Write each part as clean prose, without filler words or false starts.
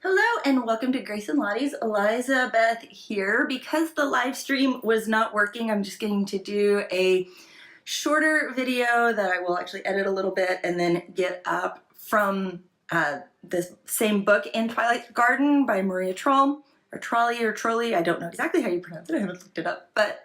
Hello and welcome to Grace and Lottie's. Elizabeth here. Because the live stream was not working, I'm just going to do a shorter video that I will actually edit a little bit and then get up from the same book in Twilight Garden by Maria Trolle, or Trolle. I don't know exactly how you pronounce it. I haven't looked it up. But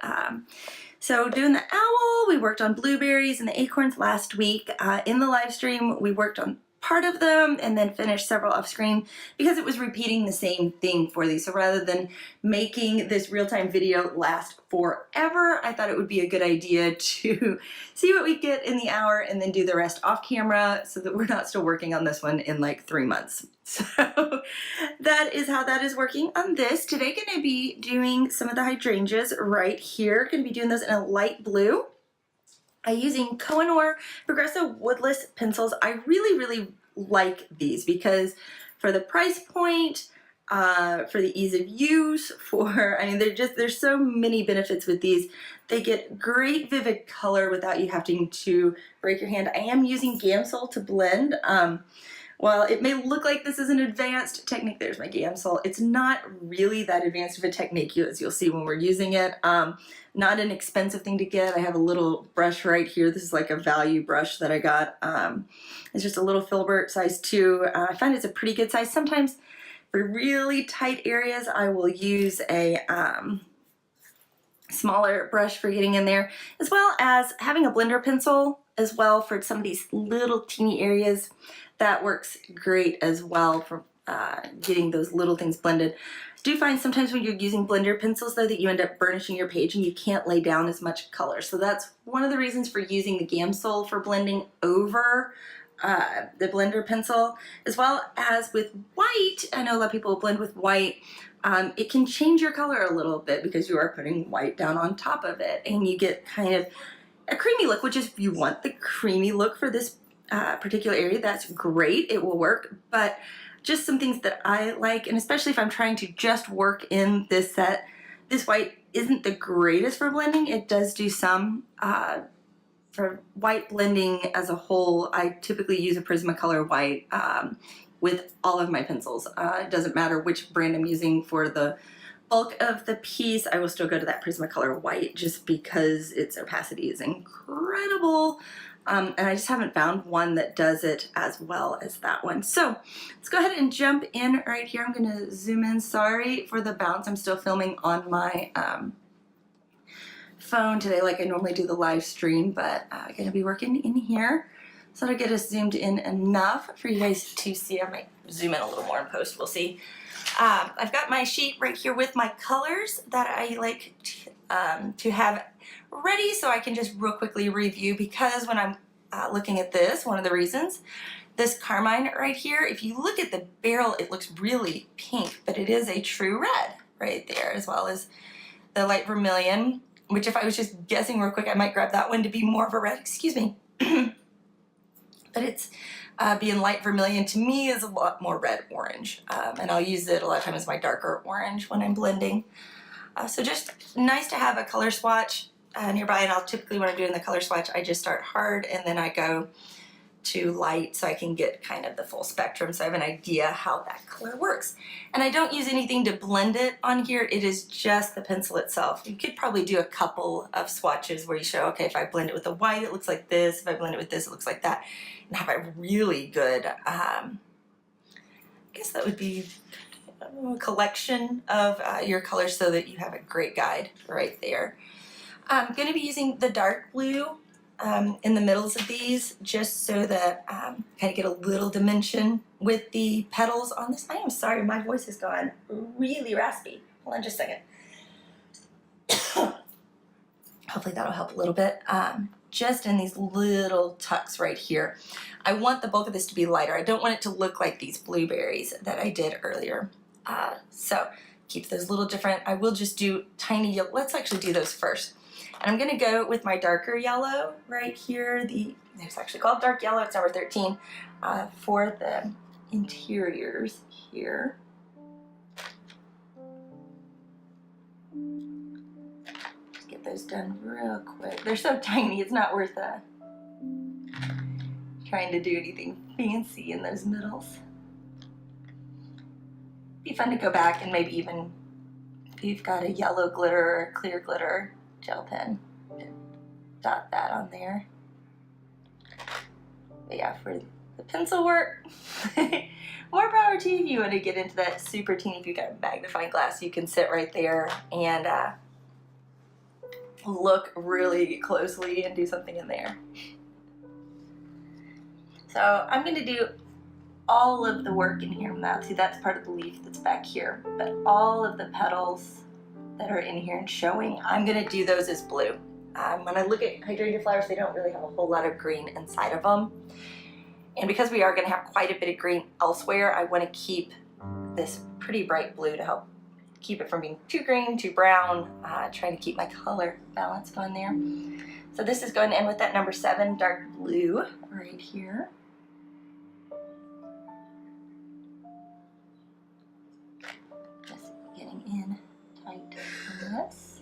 so doing the owl, we worked on blueberries and the acorns last week. In the live stream, we worked on part of them and then finished several off screen because it was repeating the same thing for these. So rather than making this real-time video last forever, I thought it would be a good idea to see what we get in the hour and then do the rest off camera so that we're not still working on this one in like 3 months. So that is how that is working on this. Today going to be doing some of the hydrangeas right here. Going to be doing those in a light blue. I'm using Kohinoor Progressive Woodless pencils. I really like these because for the price point, for the ease of use, there's so many benefits with these. They get great vivid color without you having to break your hand. I am using Gamsol to blend. While it may look like this is an advanced technique, there's my Gamsol, it's not really that advanced of a technique, as you'll see when we're using it. Not an expensive thing to get. I have a little brush right here. This is like a value brush that I got. It's just a little filbert size 2. I find it's a pretty good size. Sometimes for really tight areas, I will use a smaller brush for getting in there, as well as having a blender pencil as well for some of these little teeny areas. That works great as well for getting those little things blended. I do find sometimes when you're using blender pencils though that you end up burnishing your page and you can't lay down as much color. So that's one of the reasons for using the Gamsol for blending over the blender pencil. As well as with white, I know a lot of people blend with white. It can change your color a little bit because you are putting white down on top of it and you get kind of a creamy look, which is if you want the creamy look for this particular area, that's great, it will work. But just some things that I like, and especially if I'm trying to just work in this set, this white isn't the greatest for blending. It does do some for white blending as a whole. I typically use a Prismacolor white with all of my pencils. It doesn't matter which brand I'm using for the bulk of the piece. I will still go to that Prismacolor white just because its opacity is incredible. And I just haven't found one that does it as well as that one. So let's go ahead and jump in right here. I'm going to zoom in. Sorry for the bounce. I'm still filming on my phone today like I normally do the live stream, but I'm going to be working in here. So to get us zoomed in enough for you guys to see. I might zoom in a little more in post. We'll see. I've got my sheet right here with my colors that I like to have ready so I can just real quickly review, because when I'm looking at this, one of the reasons, this carmine right here, if you look at the barrel, it looks really pink, but it is a true red right there, as well as the light vermilion, which if I was just guessing real quick, I might grab that one to be more of a red, excuse me. But it's being light vermilion to me is a lot more red-orange, and I'll use it a lot of times as my darker orange when I'm blending. So just nice to have a color swatch nearby, and I'll typically, when I'm doing the color swatch, I just start hard and then I go to light so I can get kind of the full spectrum so I have an idea how that color works. And I don't use anything to blend it on here, it is just the pencil itself. You could probably do a couple of swatches where you show, okay, if I blend it with the white, it looks like this, if I blend it with this, it looks like that, and have a really good, I guess that would be a collection of your colors so that you have a great guide right there. I'm going to be using the dark blue in the middles of these just so that kind of get a little dimension with the petals on this. I am sorry, my voice has gone really raspy. Hold on just a second. Hopefully that'll help a little bit. Just in these little tucks right here. I want the bulk of this to be lighter. I don't want it to look like these blueberries that I did earlier. So keep those a little different. I will just do tiny yellow. Let's actually do those first. And I'm going to go with my darker yellow right here. It's actually called dark yellow. It's number 13 for the interiors here. Just get those done real quick. They're so tiny, it's not worth trying to do anything fancy in those middles. be fun to go back and maybe even if you've got a yellow glitter or clear glitter gel pen, dot that on there. But yeah, for the pencil work, more power to you. If you want to get into that super teeny, if you've got a magnifying glass, you can sit right there and look really closely and do something in there. So I'm going to do all of the work in here now. See, that's part of the leaf that's back here, but all of the petals that are in here and showing, I'm going to do those as blue. When I look at hydrangea flowers, they don't really have a whole lot of green inside of them. And because we are going to have quite a bit of green elsewhere, I want to keep this pretty bright blue to help keep it from being too green, too brown, trying to keep my color balance going there. So this is going in with that number 7 dark blue right here. Just getting in tight on this.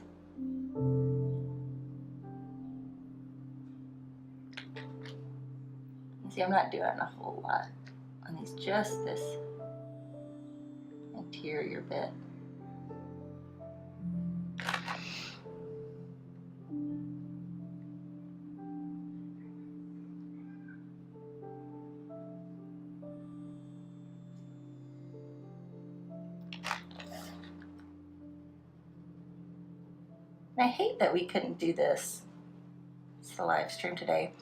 See, I'm not doing a whole lot on these, just this interior bit. And I hate that we couldn't do this. It's the live stream today.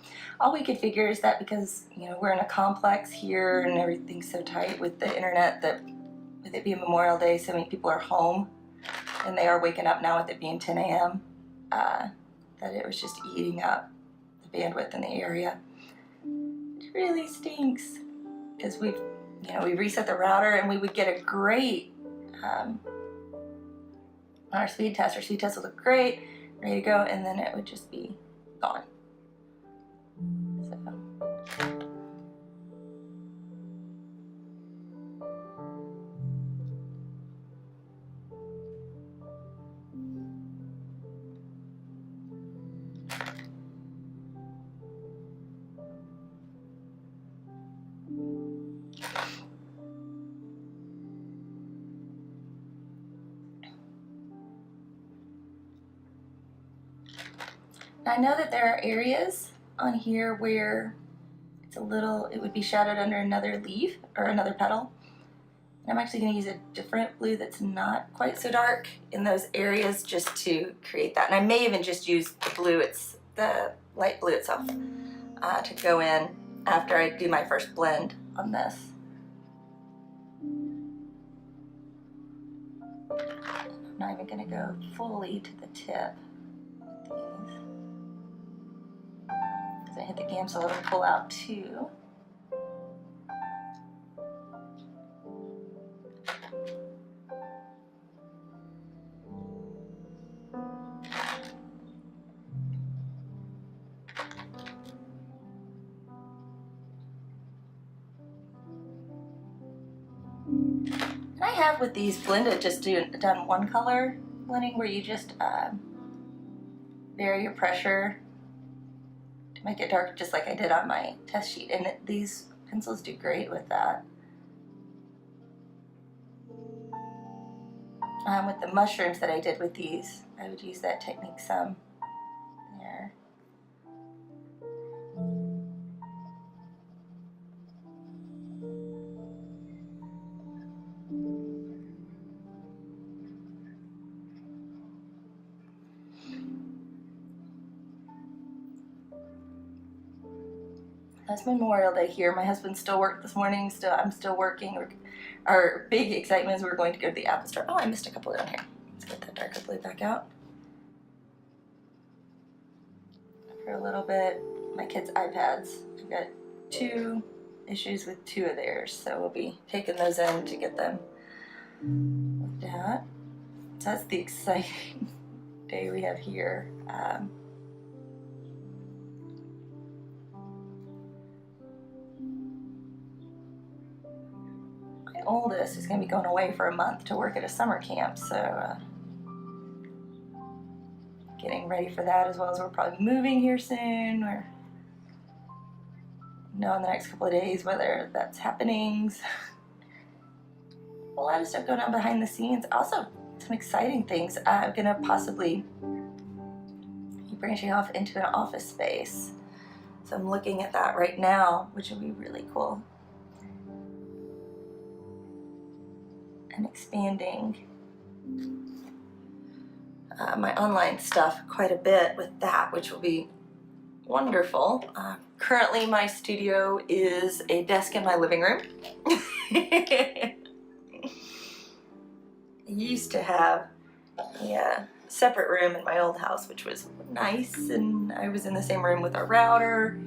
All we could figure is that because, you know, we're in a complex here and everything's so tight with the internet, that with it being Memorial Day, so many people are home and they are waking up now with it being 10 a.m. That it was just eating up the bandwidth in the area. It really stinks because we reset the router and we would get a great on our speed test. Our speed test would look great, ready to go, and then it would just be gone. So. I know that there are areas on here where it's it would be shadowed under another leaf or another petal. And I'm actually going to use a different blue that's not quite so dark in those areas just to create that. And I may even just use the blue, it's the light blue itself, to go in after I do my first blend on this. I'm not even going to go fully to the tip with these. Because I hit the gamsol, it'll pull out too. And I have with these blended just done one color blending where you just vary your pressure to make it dark, just like I did on my test sheet. And these pencils do great with that. With the mushrooms that I did with these, I would use that technique some there. That's Memorial Day here. My husband still worked this morning. I'm still working. Our big excitement is we're going to go to the Apple Store. Oh, I missed a couple down here. Let's get that darker blue back out. For a little bit, my kids' iPads. I've got 2 issues with 2 of theirs, so we'll be taking those in to get them looked at. So that's the exciting day we have here. My oldest is going to be going away for a month to work at a summer camp, so getting ready for that, as well as we're probably moving here soon. We're know in the next couple of days whether that's happening. a lot of stuff going on behind the scenes. Also, some exciting things. I'm gonna possibly be branching off into an office space. So I'm looking at that right now, which would be really cool. And expanding my online stuff quite a bit with that, which will be wonderful. Currently my studio is a desk in my living room. I used to have a separate room in my old house, which was nice, and I was in the same room with our router.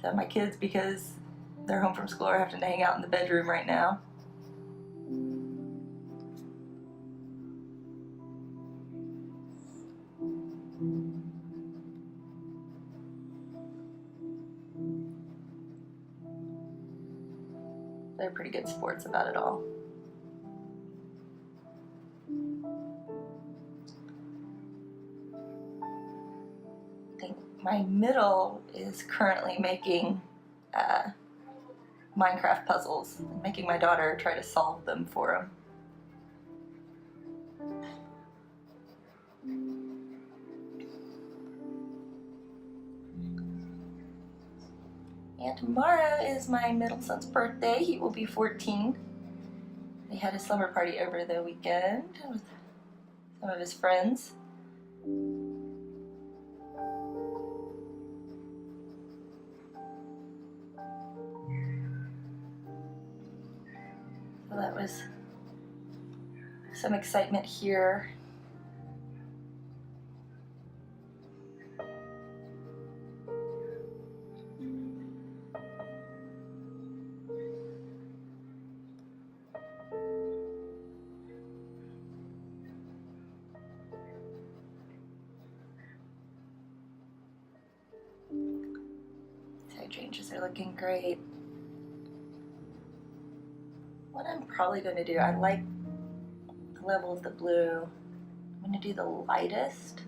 So my kids, because they're home from school, are having to hang out in the bedroom right now. They're pretty good sports about it all. I think my middle is currently making Minecraft puzzles, and making my daughter try to solve them for him. And tomorrow is my middle son's birthday. He will be 14. They had a slumber party over the weekend with some of his friends. So that was some excitement here. Hydrangeas are looking great. What I'm probably going to do, I like the level of the blue. I'm going to do the lightest.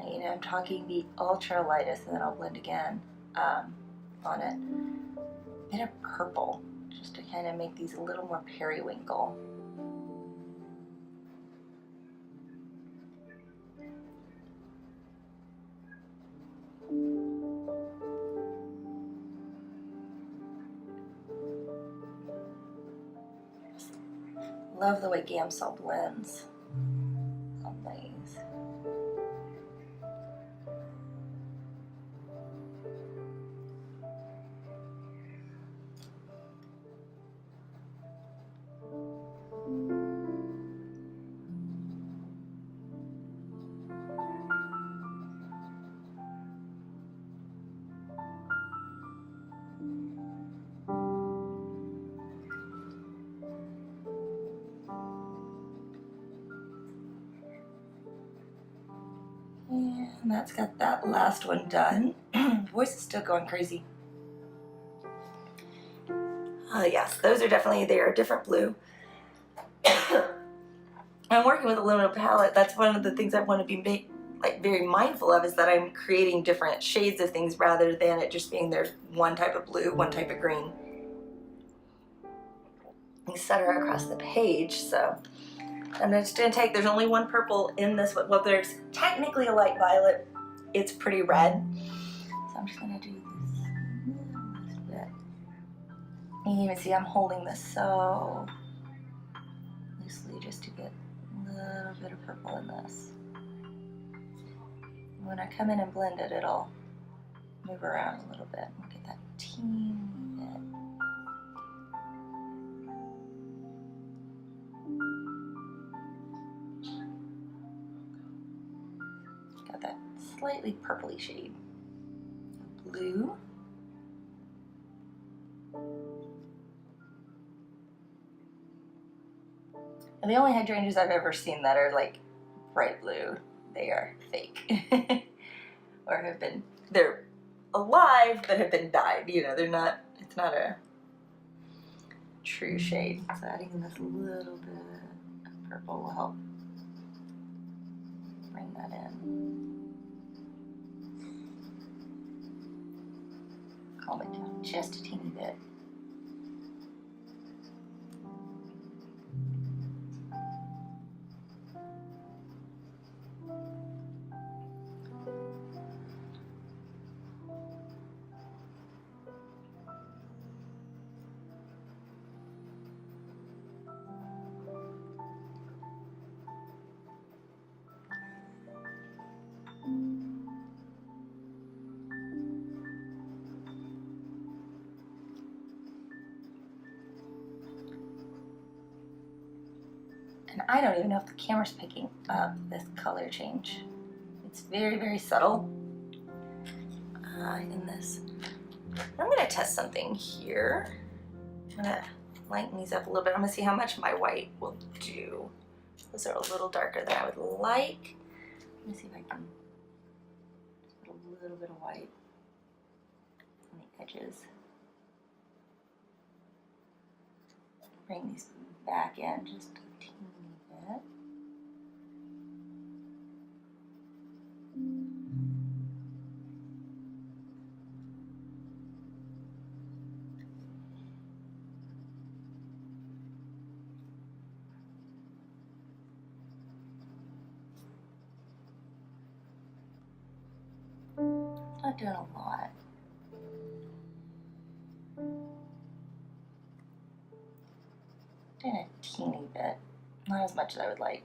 You know, I'm talking the ultra lightest, and then I'll blend again on it. A bit of purple, just to kind of make these a little more periwinkle. Love the way Gamsol blends on these. And that's got that last one done. Voice is still going crazy. Yes, those are definitely, they are a different blue. I'm working with a limited palette. That's one of the things I want to be very mindful of, is that I'm creating different shades of things rather than it just being there's one type of blue, one type of green, etc. across the page. So I'm just going to take, there's only one purple in this, well, there's technically a light violet, it's pretty red. So I'm just going to do this last bit. You can even see I'm holding this so loosely just to get a little bit of purple in this. And when I come in and blend it, it'll move around a little bit. We'll get that teeny bit. That slightly purpley shade. Blue. And the only hydrangeas I've ever seen that are like bright blue, they are fake. Or have been, they're alive but have been dyed, you know, they're not, it's not a true shade. So adding this little bit of purple will help bring that in. calm it down just a teeny bit. And I don't even know if the camera's picking up this color change. It's very, very subtle in this. I'm gonna test something here. I'm gonna lighten these up a little bit. I'm gonna see how much my white will do. Those are a little darker than I would like. Let me see if I can put a little bit of white on the edges. Bring these back in just a teeny bit. Not doing a lot. Doing a teeny bit, not as much as I would like.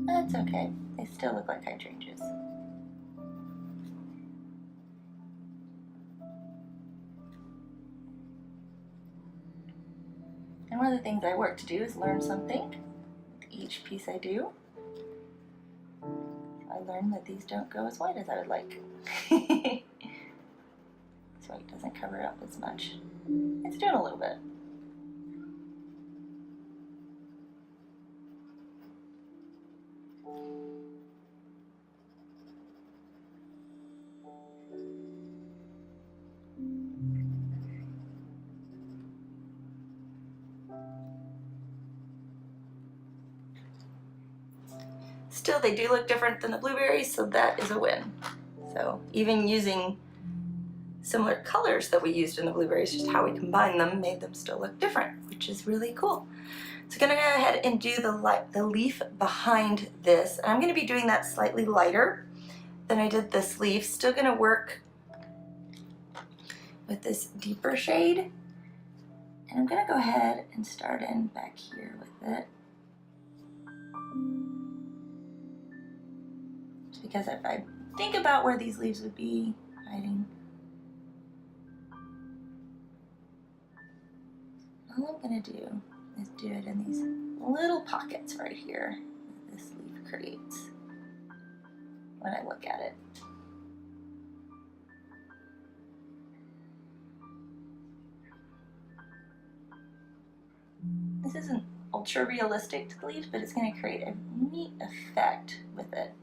That's okay. They still look like hydrangeas. And one of the things I work to do is learn something with each piece I do. So I learned that these don't go as white as I would like. This white doesn't cover up as much. It's doing a little bit. Still, they do look different than the blueberries, so that is a win. So even using similar colors that we used in the blueberries, just how we combined them made them still look different, which is really cool. So I'm gonna go ahead and do the leaf behind this. And I'm gonna be doing that slightly lighter than I did this leaf. Still gonna work with this deeper shade. And I'm gonna go ahead and start in back here with it. Just because if I think about where these leaves would be hiding, all I'm gonna do is do it in these little pockets right here that this leaf creates when I look at it. This isn't ultra realistic to the leaves, but it's going to create a neat effect with it.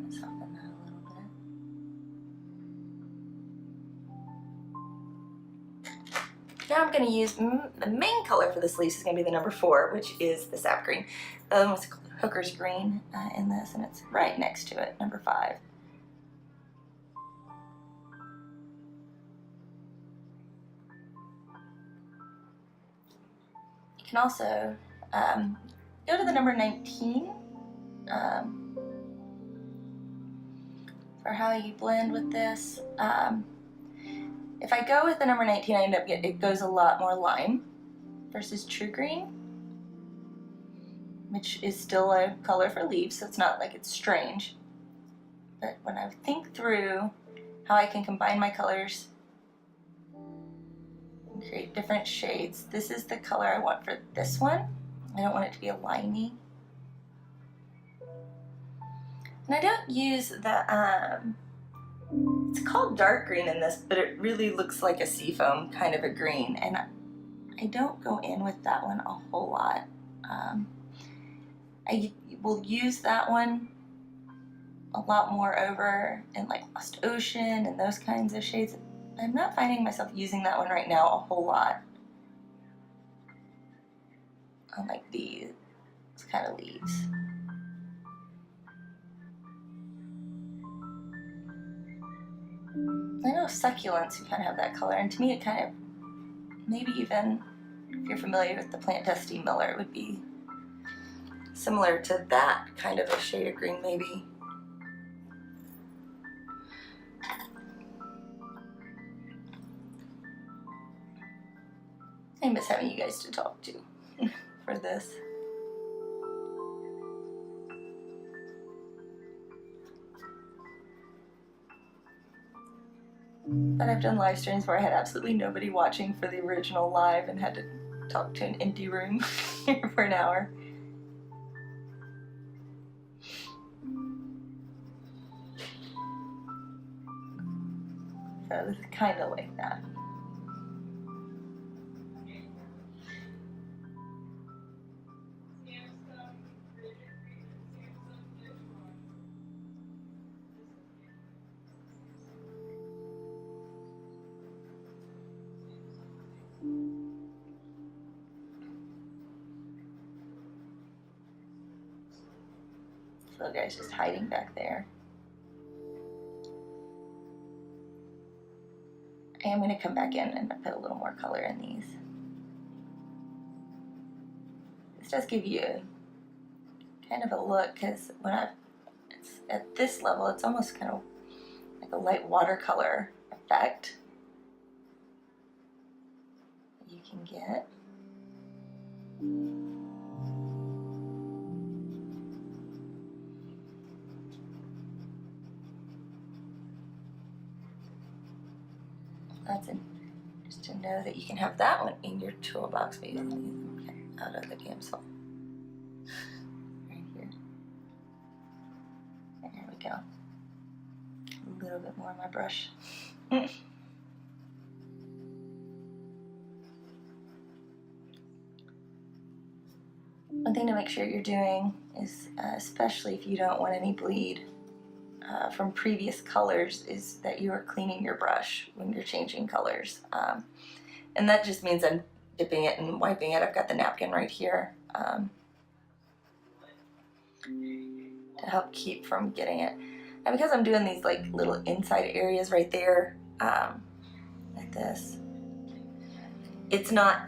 Soften that a little bit. Now I'm going to use the main color for this leaf is going to be the number 4, which is the sap green. The other one was hooker's green in this, and it's right next to it, number 5. You can also go to the number 19 for how you blend with this. If I go with the number 19, I end up getting, it goes a lot more lime versus true green, which is still a color for leaves, so it's not like it's strange. But when I think through how I can combine my colors and create different shades, this is the color I want for this one. I don't want it to be a limey. And I don't use the, it's called dark green in this, but it really looks like a seafoam kind of a green, and I don't go in with that one a whole lot. I will use that one a lot more over in like Lost Ocean and those kinds of shades. I'm not finding myself using that one right now a whole lot on like these kind of leaves. I know succulents, you kind of have that color, and to me it kind of, maybe even if you're familiar with the plant Dusty Miller, it would be similar to that kind of a shade of green maybe. I miss having you guys to talk to for this. But I've done live streams where I had absolutely nobody watching for the original live and had to talk to an empty room for an hour. So this is kind of like that. So the guy's just hiding back there. I am going to come back in and put a little more color in these. This does give you kind of a look, because when it's at this level, it's almost kind of like a light watercolor effect that you can get. That's just to know that you can have that one in your toolbox, but you don't need them out of the gamsol. Right here. There we go. A little bit more on my brush. One thing to make sure you're doing is, especially if you don't want any bleed from previous colors, is that you are cleaning your brush when you're changing colors. And that just means I'm dipping it and wiping it. I've got the napkin right here to help keep from getting it. And because I'm doing these like little inside areas right there, like this, it's not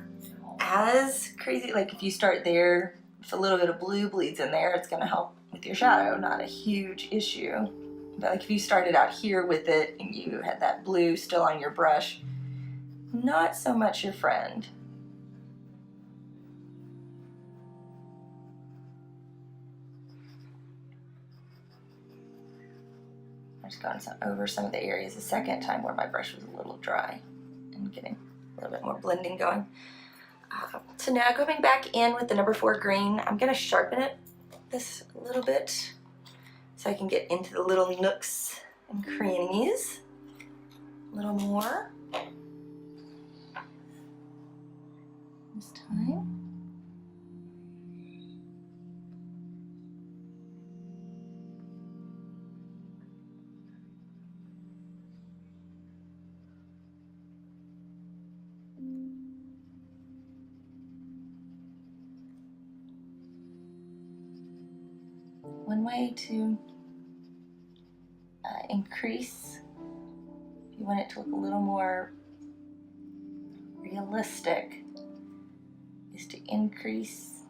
as crazy. Like if you start there, if a little bit of blue bleeds in there, it's gonna help with your shadow, not a huge issue. But like if you started out here with it and you had that blue still on your brush, not so much your friend. I'm just going over some of the areas a second time where my brush was a little dry and getting a little bit more blending going. So now going back in with the number 4 green, I'm going to sharpen it this a little bit so I can get into the little nooks and crannies a little more this time. One way to increase, if you want it to look a little more realistic, is to increase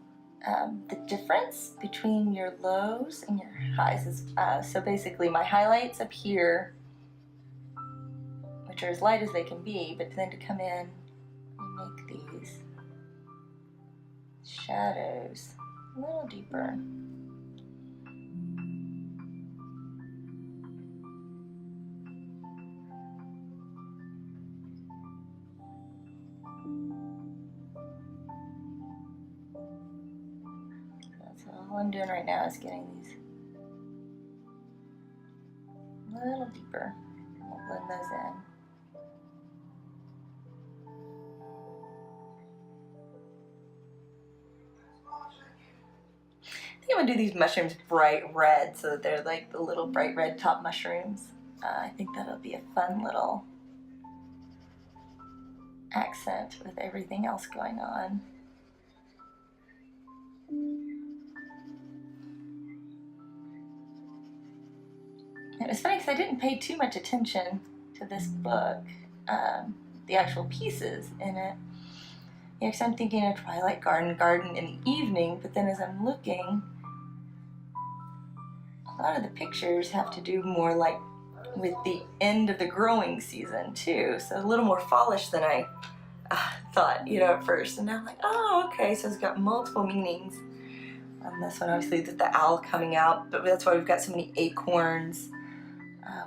the difference between your lows and your highs. So basically my highlights up here, which are as light as they can be, but then to come in and make these shadows a little deeper. All I'm doing right now is getting these a little deeper. We'll blend those in. think I'm gonna do these mushrooms bright red so that they're like the little bright red top mushrooms. I think that'll be a fun little accent with everything else going on. It was funny because I didn't pay too much attention to this book, the actual pieces in it. Yeah, because I'm thinking of Twilight garden in the evening, but then as I'm looking, a lot of the pictures have to do more like with the end of the growing season too, so a little more fallish than I thought, you know, at first. And now I'm like, oh, okay, so it's got multiple meanings. On this one, obviously, the owl coming out, but that's why we've got so many acorns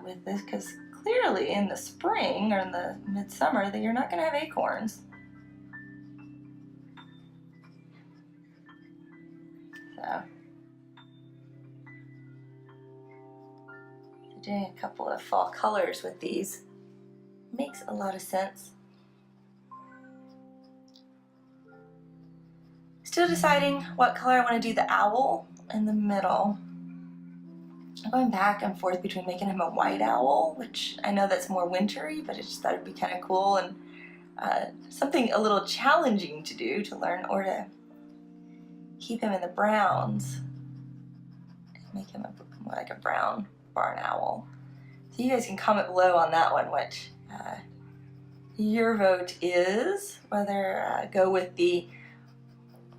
with this, because clearly in the spring or in the midsummer that you're not going to have acorns. So doing a couple of fall colors with these makes a lot of sense. Still deciding what color I want to do the owl in the middle. I'm going back and forth between making him a white owl, which I know that's more wintry, but I just thought it'd be kind of cool and something a little challenging to do, to learn, or to keep him in the browns and make him more like a brown barn owl. So you guys can comment below on that one what your vote is, whether go with the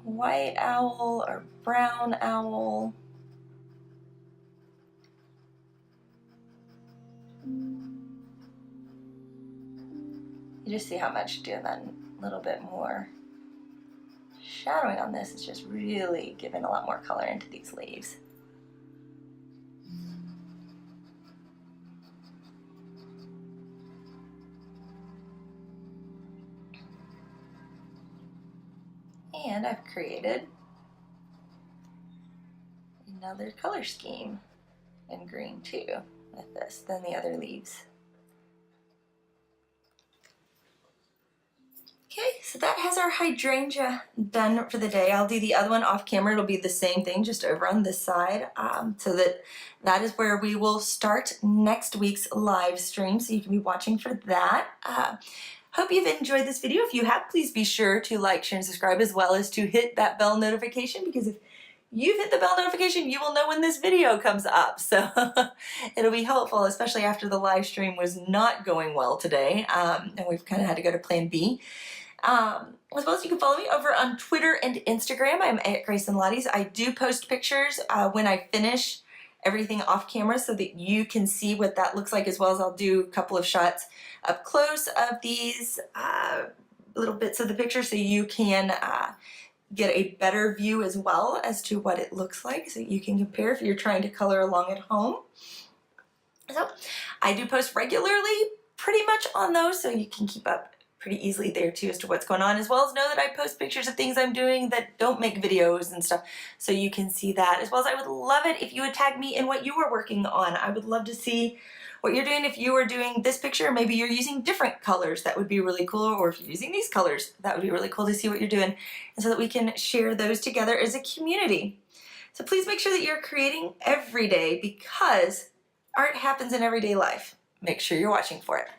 white owl or brown owl. You just see how much doing that a little bit more shadowing on this is just really giving a lot more color into these leaves. And I've created another color scheme in green too with this than the other leaves. Okay, so that has our hydrangea done for the day. I'll do the other one off camera. It'll be the same thing, just over on this side. So that is where we will start next week's live stream. So you can be watching for that. Hope you've enjoyed this video. If you have, please be sure to like, share, and subscribe, as well as to hit that bell notification, because if you've hit the bell notification, you will know when this video comes up. So it'll be helpful, especially after the live stream was not going well today. And we've kind of had to go to plan B. As well as you can follow me over on Twitter and Instagram. I'm at Grace and Lottie's. I do post pictures when I finish everything off camera so that you can see what that looks like, as well as I'll do a couple of shots up close of these little bits of the picture so you can get a better view as well as to what it looks like, so you can compare if you're trying to color along at home. So I do post regularly pretty much on those, so you can keep up pretty easily there too as to what's going on, as well as know that I post pictures of things I'm doing that don't make videos and stuff, so you can see that. As well as I would love it if you would tag me in what you were working on. I would love to see what you're doing. If you were doing this picture, maybe you're using different colors, that would be really cool, or if you're using these colors, that would be really cool to see what you're doing, and so that we can share those together as a community. So please make sure that you're creating every day, because art happens in everyday life. Make sure you're watching for it.